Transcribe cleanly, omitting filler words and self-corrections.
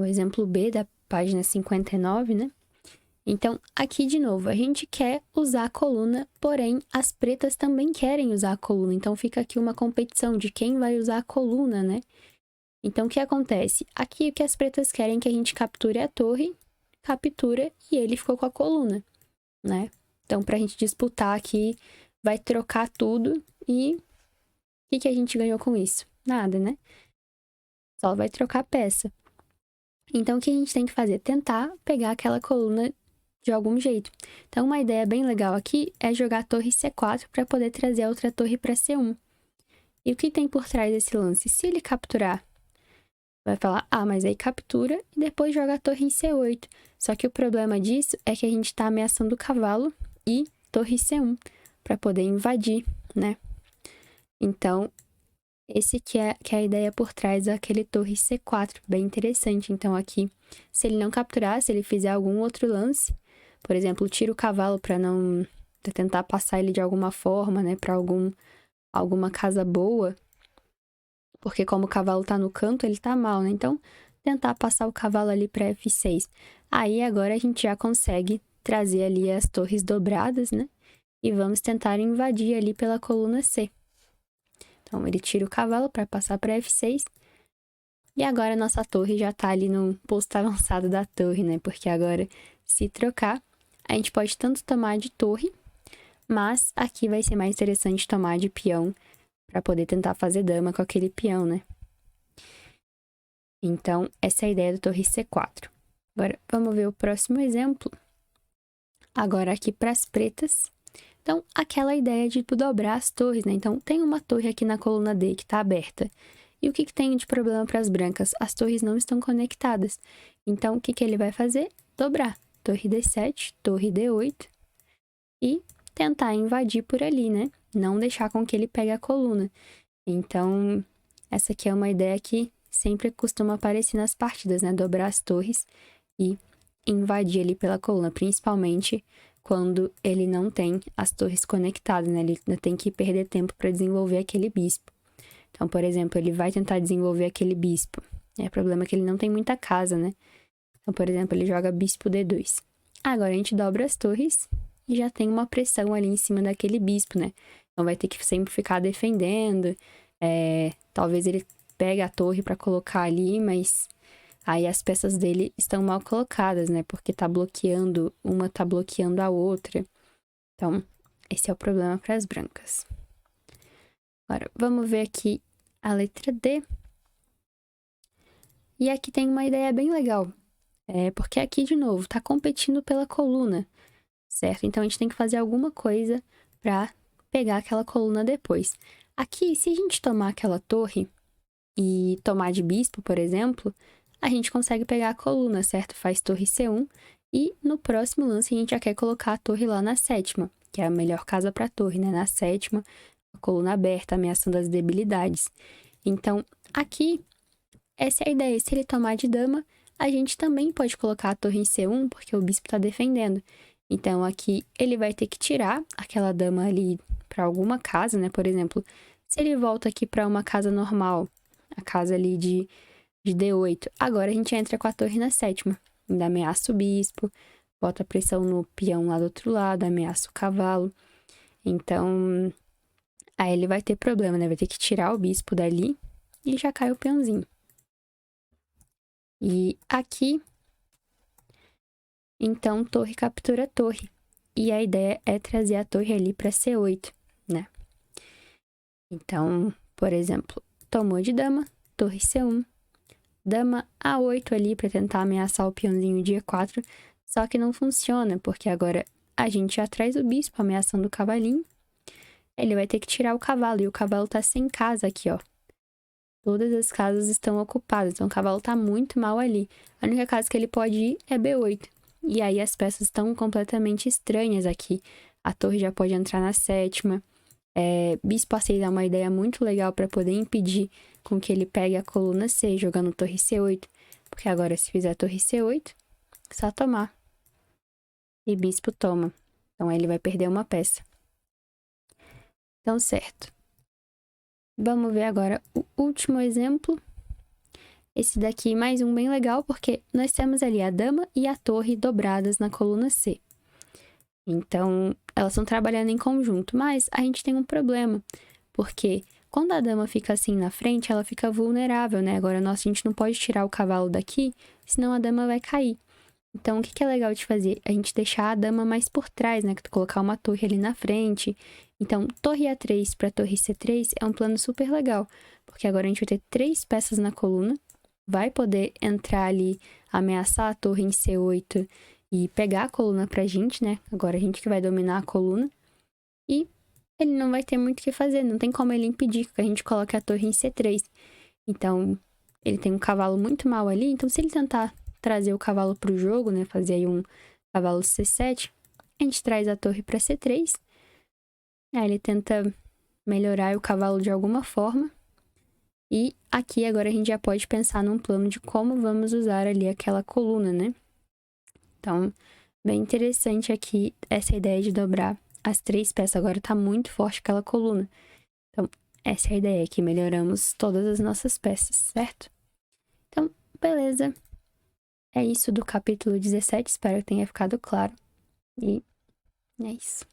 o exemplo B da página 59, né? Então, aqui de novo, a gente quer usar a coluna, porém as pretas também querem usar a coluna. Então, fica aqui uma competição de quem vai usar a coluna, né? Então, o que acontece? Aqui o que as pretas querem que a gente capture a torre, captura e ele ficou com a coluna, né? Então, pra gente disputar aqui, vai trocar tudo e o que a gente ganhou com isso? Nada, né? Só vai trocar a peça. Então, o que a gente tem que fazer? Tentar pegar aquela coluna de algum jeito. Então, uma ideia bem legal aqui é jogar a torre C4 para poder trazer a outra torre para C1. E o que tem por trás desse lance? Se ele capturar, vai falar, mas aí captura e depois joga a torre em C8. Só que o problema disso é que a gente está ameaçando o cavalo e torre C1 para poder invadir, né? Então, esse que é a ideia por trás daquele torre C4, bem interessante. Então, aqui, se ele não capturar, se ele fizer algum outro lance, por exemplo, tira o cavalo para não pra tentar passar ele de alguma forma, né, para alguma casa boa, porque como o cavalo tá no canto, ele tá mal, né? Então, tentar passar o cavalo ali para F6. Aí agora a gente já consegue trazer ali as torres dobradas, né? E vamos tentar invadir ali pela coluna C. Então, ele tira o cavalo para passar para F6. E agora a nossa torre já tá ali no posto avançado da torre, né? Porque agora, se trocar, a gente pode tanto tomar de torre, mas aqui vai ser mais interessante tomar de peão para poder tentar fazer dama com aquele peão, né? Então, essa é a ideia da torre C4. Agora, vamos ver o próximo exemplo. Agora aqui para as pretas. Então, aquela ideia de tu dobrar as torres, né? Então, tem uma torre aqui na coluna D que está aberta. E o que tem de problema para as brancas? As torres não estão conectadas. Então, o que ele vai fazer? Dobrar. Torre D7, torre D8 e tentar invadir por ali, né? Não deixar com que ele pegue a coluna. Então, essa aqui é uma ideia que sempre costuma aparecer nas partidas, né? Dobrar as torres e invadir ali pela coluna, principalmente quando ele não tem as torres conectadas, né? Ele ainda tem que perder tempo para desenvolver aquele bispo. Então, por exemplo, ele vai tentar desenvolver aquele bispo. O problema é que ele não tem muita casa, né? Então, por exemplo, ele joga bispo D2. Agora a gente dobra as torres e já tem uma pressão ali em cima daquele bispo, né? Então vai ter que sempre ficar defendendo. Talvez ele pegue a torre para colocar ali, mas aí as peças dele estão mal colocadas, né? Porque tá bloqueando, uma tá bloqueando a outra. Então, esse é o problema para as brancas. Agora, vamos ver aqui a letra D. E aqui tem uma ideia bem legal. Porque aqui, de novo, tá competindo pela coluna, certo? Então, a gente tem que fazer alguma coisa para pegar aquela coluna depois. Aqui, se a gente tomar aquela torre e tomar de bispo, por exemplo, a gente consegue pegar a coluna, certo? Faz torre C1 e no próximo lance a gente já quer colocar a torre lá na sétima, que é a melhor casa para a torre, né? Na sétima, a coluna aberta, ameaçando as debilidades. Então, aqui, essa é a ideia. Se ele tomar de dama, a gente também pode colocar a torre em C1, porque o bispo está defendendo. Então, aqui, ele vai ter que tirar aquela dama ali para alguma casa, né? Por exemplo, se ele volta aqui para uma casa normal, a casa ali de D8, agora a gente entra com a torre na sétima. Ainda ameaça o bispo, bota pressão no peão lá do outro lado, ameaça o cavalo. Então, aí ele vai ter problema, né? Vai ter que tirar o bispo dali e já cai o peãozinho. E aqui, então, torre captura torre. E a ideia é trazer a torre ali para C8, né? Então, por exemplo, tomou de dama, torre C1, dama A8 ali para tentar ameaçar o peãozinho de E4, só que não funciona, porque agora a gente já traz o bispo ameaçando o cavalinho. Ele vai ter que tirar o cavalo, e o cavalo tá sem casa aqui, ó. Todas as casas estão ocupadas, então o cavalo tá muito mal ali. A única casa que ele pode ir é B8. E aí as peças estão completamente estranhas aqui. A torre já pode entrar na sétima. Bispo A6 é uma ideia muito legal para poder impedir com que ele pegue a coluna C, jogando torre C8. Porque agora, se fizer torre C8, só tomar. E bispo toma. Então aí ele vai perder uma peça. Então, certo. Vamos ver agora o último exemplo, Esse daqui, mais um bem legal, porque nós temos ali a dama e a torre dobradas na coluna C. Então, elas estão trabalhando em conjunto, mas a gente tem um problema, porque quando a dama fica assim na frente, ela fica vulnerável, né? Agora, a gente não pode tirar o cavalo daqui, senão a dama vai cair. Então, o que é legal de fazer? A gente deixar a dama mais por trás, né? Colocar uma torre ali na frente. Então, torre A3 para torre C3 é um plano super legal, porque agora a gente vai ter 3 peças na coluna, vai poder entrar ali, ameaçar a torre em C8 e pegar a coluna pra gente, né? Agora a gente que vai dominar a coluna. E ele não vai ter muito o que fazer, não tem como ele impedir que a gente coloque a torre em C3. Então, ele tem um cavalo muito mal ali, então se ele tentar trazer o cavalo pro jogo, né, fazer aí um cavalo C7, a gente traz a torre para C3. Aí ele tenta melhorar o cavalo de alguma forma. E aqui agora a gente já pode pensar num plano de como vamos usar ali aquela coluna, né? Então, bem interessante aqui essa ideia de dobrar as 3 peças. Agora tá muito forte aquela coluna. Então, essa é a ideia, que melhoramos todas as nossas peças, certo? Então, beleza. É isso do capítulo 17, espero que tenha ficado claro. E é isso.